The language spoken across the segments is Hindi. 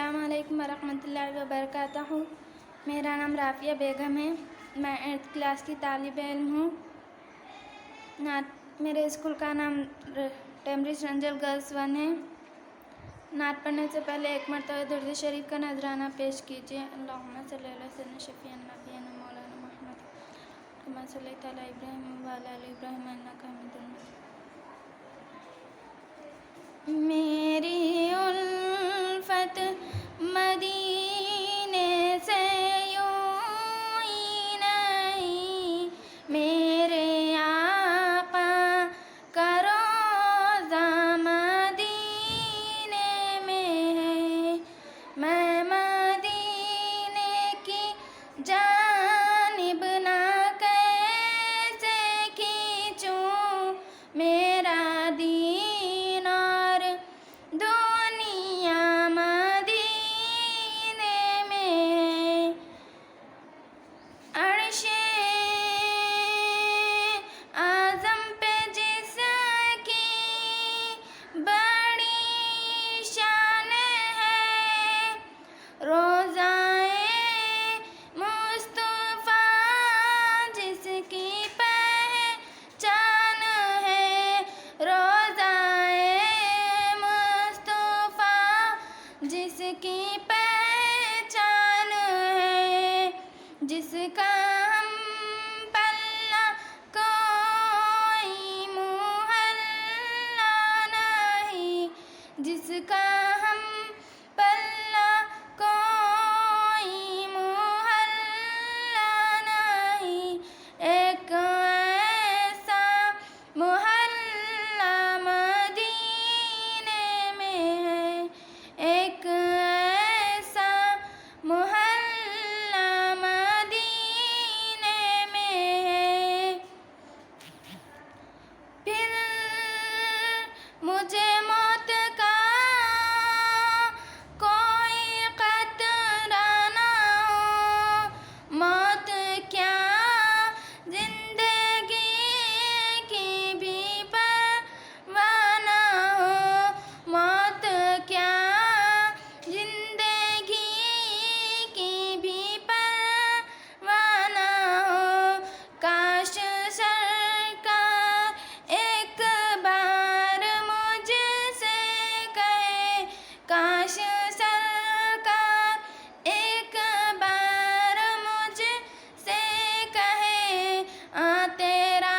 अस्सलामु अलैकुम वरहमतुल्लाहि वबरकातुहू। मेरा नाम राफिया बेगम है। मैं 8th क्लास की तालिब इल्म हूँ। नात मेरे स्कूल का नाम TGMREs रंजल गर्ल्स 1 है। नात पढ़ने से पहले एक मरतबा दुरूद शरीफ का नजराना पेश कीजिए। अल्लाहुम्मा सल्ली अला सय्यिदना शफ़ीअना नबिय्यना मौलाना मुहम्मद कमा सल्लैता अला इब्राहीम व अला आलि इब्राहीम इन्नका हमीदुम मजीद। मेरी उल्फत मदीने से यूं ही नहीं, मेरे आका का रोज़ा मदीने में है। मैं मदीने की जानिब ना कैसे खींचूं मेरा दीन और दुनिया मदीने में। अर्शे आज़म पे जिसकी बड़ी शान है, रोज़ाए मुस्तफ़ा जिसकी पहचान है, रोज़ाए मुस्तफ़ा जिसकी पहचान है, जिसका हम पल्ला कोई मुहल्ला नहीं, जिसका हम पल्ला कोई मुहल्ला नहीं। एक ऐसा मोहल्ला मदीने में है, एक ऐसा मोहल्ला मदीने में है। फिर मुझे मौत का कोई खतरा ना हो, मौत क्या जिंदगी की भी परवाह ना हो, मौत क्या जिंदगी की भी परवाह ना हो। काश सरकार एक बार मुझसे कहे, काश सरकार एक बार मुझसे कहे, तेरा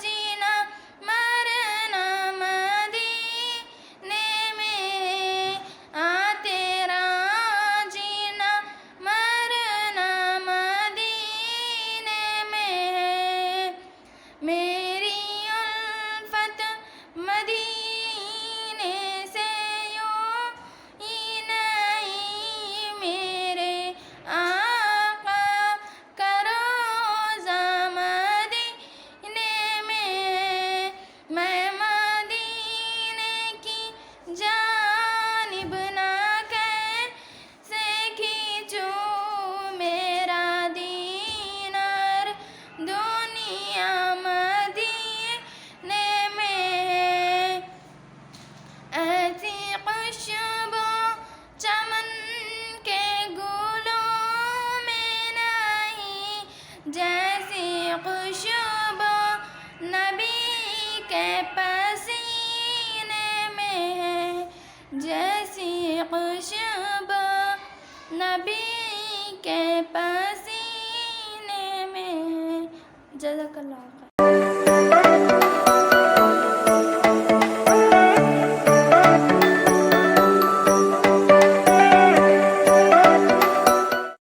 जीना मरना मदीने में, तेरा जीना मरना मदीने में। मेरी उल्फत मदीने से यूं ही नहीं, मेरे आका का रोज़ा मदीने में। मैं मदीने की जानिब ना कैसे खींचूं मेरा दीन और दुनिया मदीने में है। ऐसी खुशबू चमन के गुलों में नहीं, जैसी खुशबू नबी के पसीने में है, जैसी खुशबू नबी के पसीने में है। जज़ाकल्लाह।